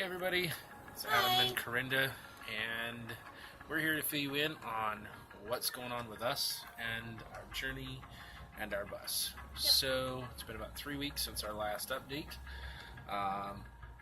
Hey everybody, it's Adam and Kerinda, and we're here to fill you in on what's going on with us and our journey and our bus. So it's been about 3 weeks since our last update.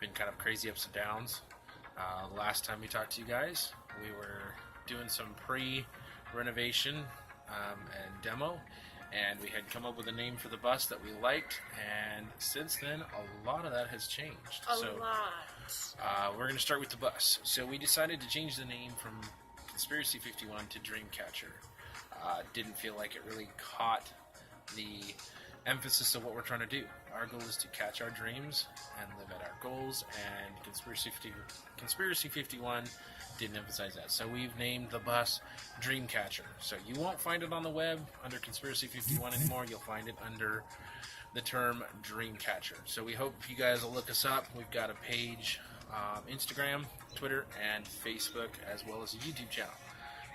Been kind of crazy ups and downs. Last time we talked to you guys, we were doing some pre-renovation and demo, and we had come up with a name for the bus that we liked, and since then a lot of that has changed. A lot. We're going to start with the bus. So we decided to change the name from Conspiracy 51 to Dreamcatcher. Didn't feel like it really caught the emphasis of what we're trying to do. Our goal is to catch our dreams and live at our goals, and Conspiracy 51 didn't emphasize that. So we've named the bus Dreamcatcher. So you won't find it on the web under Conspiracy 51 anymore. You'll find it under the term Dreamcatcher. So we hope you guys will look us up. We've got a page, Instagram, Twitter, and Facebook, as well as a YouTube channel.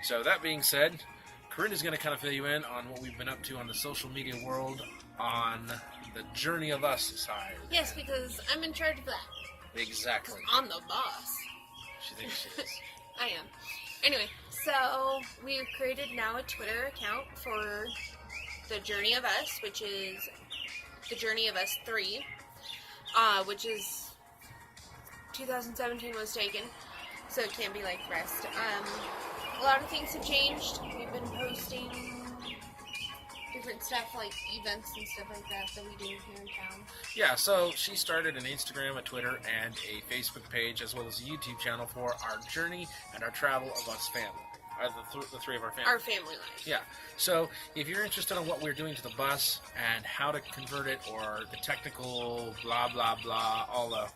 So that being said, Kerinda's going to kind of fill you in on what we've been up to on the social media world on the Journey of Us side. Yes, because I'm in charge of that. Exactly. On the bus. She thinks she is. I am. Anyway, so we've created now a Twitter account for the Journey of Us, which is the Journey of Us 3, which is 2017 was taken, so it can't be like the rest. A lot of things have changed. We've been posting different stuff like events and stuff like that we do here in town. Yeah, so she started an Instagram, a Twitter, and a Facebook page, as well as a YouTube channel for our journey and our travel of us family. The three of our families. Our family life. Yeah. So if you're interested in what we're doing to the bus and how to convert it, or the technical blah blah blah, all the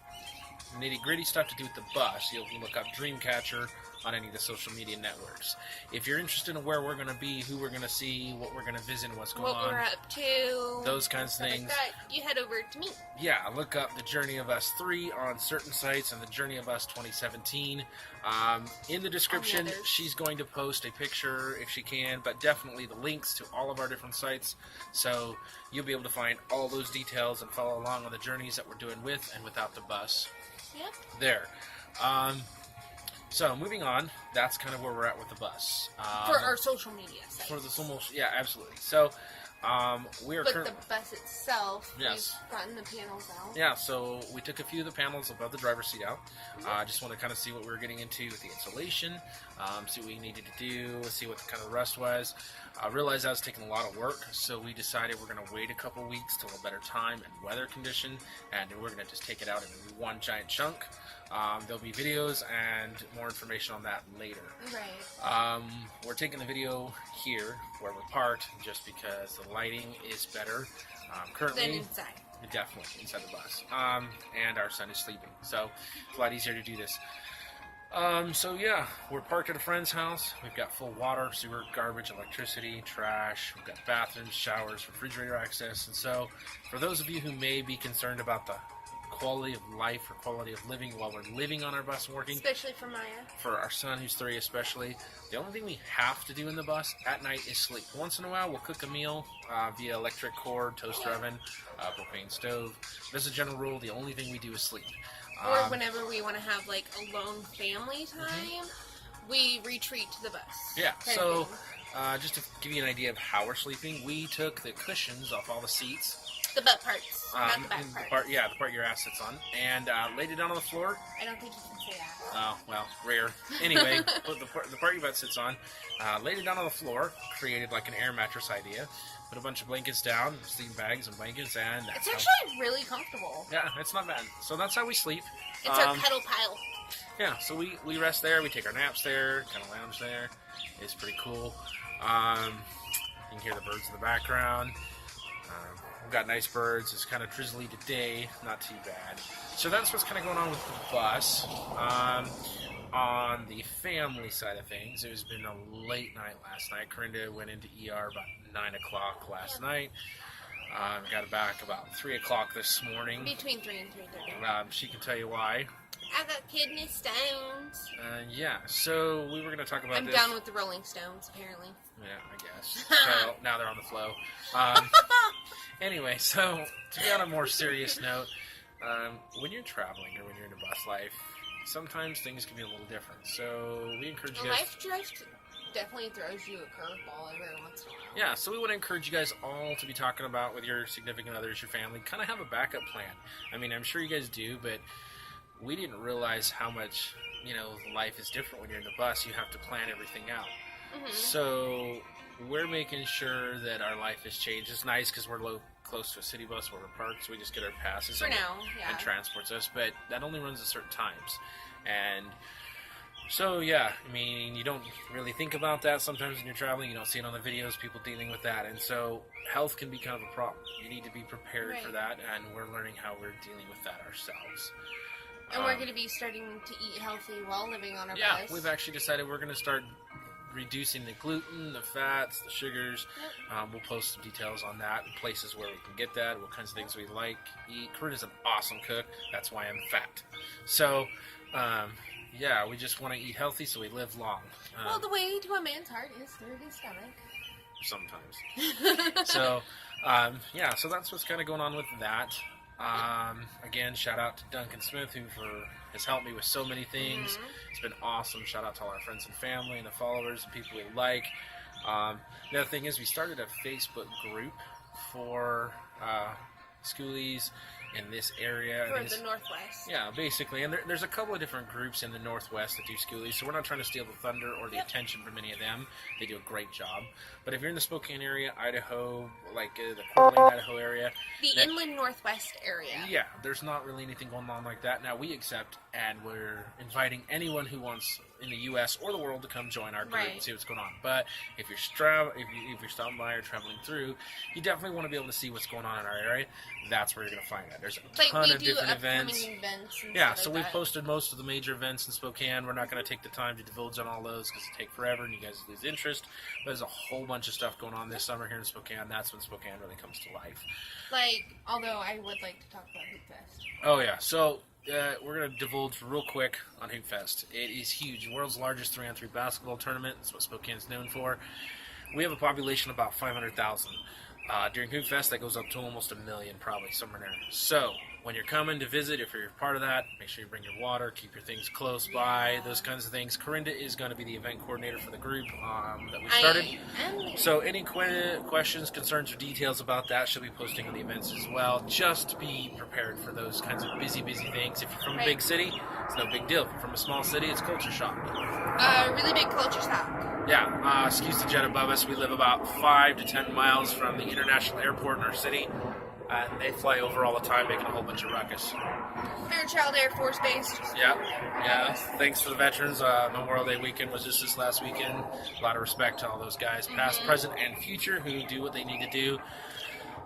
nitty gritty stuff to do with the bus, you'll look up Dreamcatcher on any of the social media networks. If you're interested in where we're going to be, who we're going to see, what we're going to visit, what's going on, what we're up to, those kinds of things, like that, you head over to me. Yeah, look up the Journey of Us 3 on certain sites and the Journey of Us 2017. In the description, she's going to post a picture if she can, but definitely the links to all of our different sites, so you'll be able to find all those details and follow along on the journeys that we're doing with and without the bus. Yep. There. So, moving on, that's kind of where we're at with the bus. For our social media sites. For the social, yeah, absolutely. So, we are But the bus itself, yes, we've gotten the panels out. Yeah, so we took a few of the panels above the driver's seat out. Just want to kind of see what we were getting into with the insulation, see what we needed to do, see what the kind of rust was. I realized that was taking a lot of work, so we decided we're going to wait a couple weeks till a better time and weather condition, and we're going to just take it out in one giant chunk. There'll be videos and more information on that later. Right. We're taking the video here where we're parked just because the lighting is better. Currently, than inside. Definitely inside the bus. And our son is sleeping, so it's a lot easier to do this. So yeah, we're parked at a friend's house. We've got full water, sewer, garbage, electricity, trash. We've got bathrooms, showers, refrigerator access. And so, for those of you who may be concerned about the quality of life or quality of living while we're living on our bus and working, especially for Maya, for our son who's 3 especially, the only thing we have to do in the bus at night is sleep. Once in a while we'll cook a meal via electric cord, toaster oven, propane stove. As a general rule, the only thing we do is sleep. Or whenever we want to have like a lone family time, we retreat to the bus. Yeah, so just to give you an idea of how we're sleeping, we took the cushions off all the seats. The butt parts, not the back part. The part your ass sits on, and laid it down on the floor. I don't think you can say that. Oh, well, rare. Anyway, the part your butt sits on, laid it down on the floor, created like an air mattress idea, put a bunch of blankets down, sleeping bags and blankets, and it's actually really comfortable. Yeah, it's not bad. So that's how we sleep. It's our cuddle pile. Yeah, so we rest there, we take our naps there, kind of lounge there. It's pretty cool. You can hear the birds in the background. We've got nice birds. It's kind of drizzly today, not too bad. So that's what's kind of going on with the bus. On the family side of things, it has been a late night last night. Kerinda went into ER about 9 o'clock last night. Got back about 3 o'clock this morning. Between 3 and 3:30. She can tell you why. I got kidney stones. Yeah, so we were going to talk about I'm this. down with the Rolling Stones, apparently. Yeah, I guess. So now they're on the flow. Anyway, so to be on a more serious note, when you're traveling or when you're in a bus life, sometimes things can be a little different. So we encourage you guys. Life just definitely throws you a curveball every once in a while. Yeah, so we want to encourage you guys all to be talking about with your significant others, your family, kind of have a backup plan. I mean, I'm sure you guys do, but we didn't realize how much, life is different when you're in the bus. You have to plan everything out. Mm-hmm. So we're making sure that our life has changed. It's nice because we're close to a city bus where we're parked, so we just get our passes For now, yeah. and transports us, but that only runs at certain times. And so, yeah, I mean, you don't really think about that sometimes when you're traveling. You don't see it on the videos, people dealing with that. And so health can be kind of a problem. You need to be prepared for that, and we're learning how we're dealing with that ourselves. And we're going to be starting to eat healthy while living on our bus. Yeah, we've actually decided we're going to start reducing the gluten, the fats, the sugars. Yep. We'll post some details on that, places where we can get that, what kinds of things we eat. Kerinda's an awesome cook. That's why I'm fat. So, yeah, we just want to eat healthy so we live long. Well, the way to a man's heart is through his stomach. Sometimes. So, yeah, so that's what's kind of going on with that. Again, shout out to Duncan Smith, who has helped me with so many things. Mm-hmm. It's been awesome. Shout out to all our friends and family and the followers and people we like. The other thing is we started a Facebook group for schoolies in this area. For the Northwest. Yeah, basically. And there's a couple of different groups in the Northwest that do schoolies, so we're not trying to steal the thunder or the attention from any of them. They do a great job. But if you're in the Spokane area, Idaho, like the Coeur d'Alene, Idaho area. The inland Northwest area. Yeah, there's not really anything going on like that. Now, we accept, and we're inviting anyone who wants in the U.S. or the world to come join our group and see what's going on. But if you're stopping by or traveling through, you definitely want to be able to see what's going on in our area. That's where you're going to find that. There's a ton of different events. Yeah, so we've posted most of the major events in Spokane. We're not going to take the time to divulge on all those because it take forever and you guys lose interest. But there's a whole bunch of stuff going on this summer here in Spokane. That's when Spokane really comes to life. Although I would like to talk about Hoop Fest. Oh, yeah. So we're going to divulge real quick on Hoop Fest. It is huge. The world's largest 3-on-3 basketball tournament. That's what Spokane's known for. We have a population of about 500,000. During Hoop Fest, that goes up to almost 1 million, probably, somewhere there. So, when you're coming to visit, if you're part of that, make sure you bring your water, keep your things close by, those kinds of things. Kerinda is going to be the event coordinator for the group that we started. So, any questions, concerns, or details about that, she'll be posting on the events as well. Just be prepared for those kinds of busy things. If you're from a big city, it's no big deal. If you're from a small city, it's culture shock. Really big culture shock. Yeah, excuse the jet above us. We live about 5 to 10 miles from the international airport in our city. And they fly over all the time, making a whole bunch of ruckus. Fairchild Air Force Base. Yeah. Thanks to the veterans. Memorial Day weekend was just this last weekend. A lot of respect to all those guys, past, present, and future, who do what they need to do,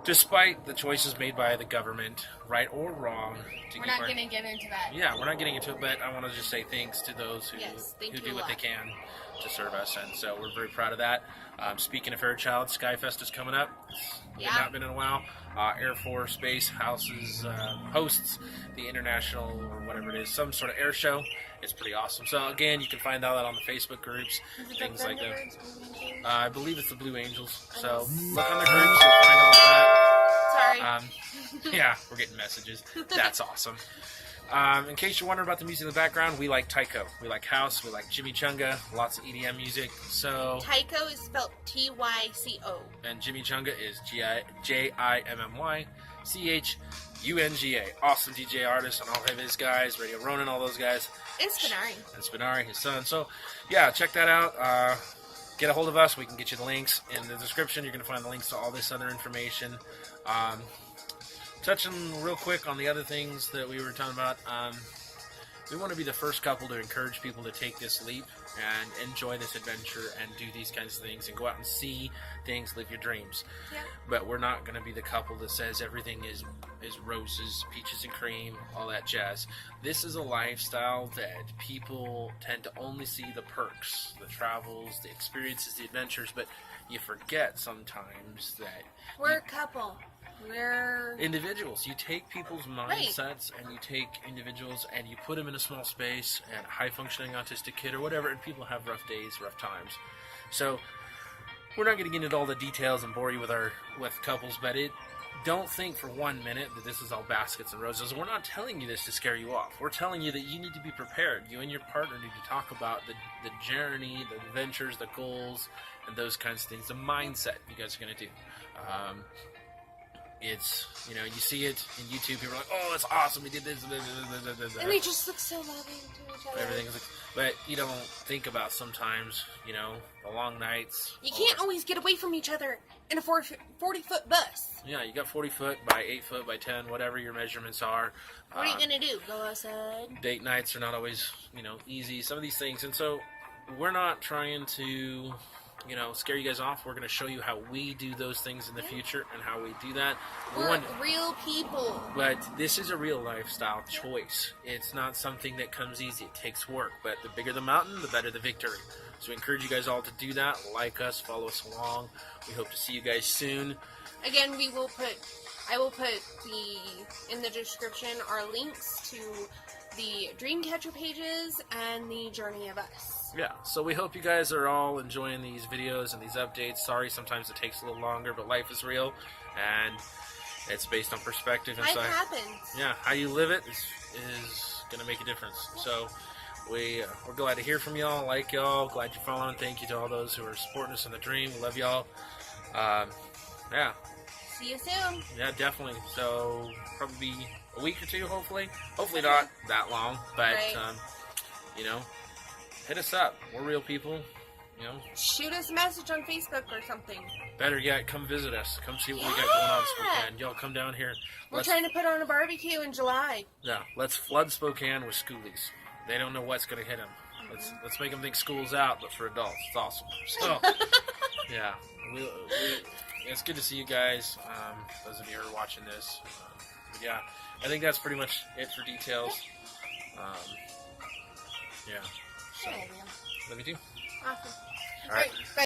despite the choices made by the government, right or wrong. We're not going to get into that. Yeah, we're not getting into it, but I want to just say thanks to those who do what they can to serve us, and so we're very proud of that. Speaking of Fairchild, Skyfest is coming up. It's not been in a while. Air Force Base hosts the international, or whatever it is, some sort of air show. It's pretty awesome. So again, you can find all that on the Facebook groups, things like that. I believe it's the Blue Angels. So look on the groups, you'll find all that. Sorry. Yeah, we're getting messages. That's awesome. In case you're wondering about the music in the background, we like taiko. We like house. We like chimichanga. Lots of EDM music. So taiko is spelled Tyco. And chimichanga is Jimmychunga. Awesome DJ artist and all of his guys. Radio Ronin, all those guys. And Spinari. And Spinari, his son. So, yeah, check that out. Get a hold of us. We can get you the links in the description. You're going to find the links to all this other information. Touching real quick on the other things that we were talking about, we want to be the first couple to encourage people to take this leap and enjoy this adventure and do these kinds of things and go out and see things, live your dreams. Yeah. But we're not going to be the couple that says everything is roses, peaches and cream, all that jazz. This is a lifestyle that people tend to only see the perks, the travels, the experiences, the adventures, but you forget sometimes that we're a couple. We're individuals. You take people's mindsets and you take individuals and you put them in a small space, and a high-functioning autistic kid or whatever, and people have rough days, rough times. So we're not going to get into all the details and bore you with couples, but don't think for 1 minute that this is all baskets and roses. We're not telling you this to scare you off. We're telling you that you need to be prepared. You and your partner need to talk about the journey, the adventures, the goals, and those kinds of things. The mindset you guys are going to do. It's, you know, you see it in YouTube, people are like, oh, it's awesome, we did this, and they just look so loving to each other. everything's like, but you don't think about sometimes, you know, the long nights. You can't always get away from each other in a 40-foot bus. Yeah, you got 40 foot by 8 foot by 10, whatever your measurements are. What are you going to do? Go outside? Date nights are not always, you know, easy, some of these things. And so we're not trying to, you know, scare you guys off. We're going to show you how we do those things in the future and how we do that. We're real people. But this is a real lifestyle choice. It's not something that comes easy. It takes work. But the bigger the mountain, the better the victory. So we encourage you guys all to do that. Like us, follow us along. We hope to see you guys soon. Again, I will put in the description our links to the Dreamcatcher pages and the Journey of Us. Yeah, so we hope you guys are all enjoying these videos and these updates. Sorry, sometimes it takes a little longer, but life is real, and it's based on perspective. And Life so, happens. yeah, how you live it is going to make a difference. So we're glad to hear from y'all, like y'all, glad you're following. Thank you to all those who are supporting us in the dream. We love y'all. Yeah. See you soon. Yeah, definitely. So probably be a week or two, hopefully. Hopefully not that long, but, Right. you know, hit us up. We're real people, you know. Shoot us a message on Facebook or something. Better yet, come visit us. Come see what we got going on in Spokane. Y'all come down here. We're trying to put on a barbecue in July. Yeah, let's flood Spokane with schoolies. They don't know what's going to hit them. Let's make them think school's out, but for adults. It's awesome. So, yeah. It's good to see you guys, those of you who are watching this. But yeah, I think that's pretty much it for details. Yeah. So, love you too. Awesome. All right. Bye.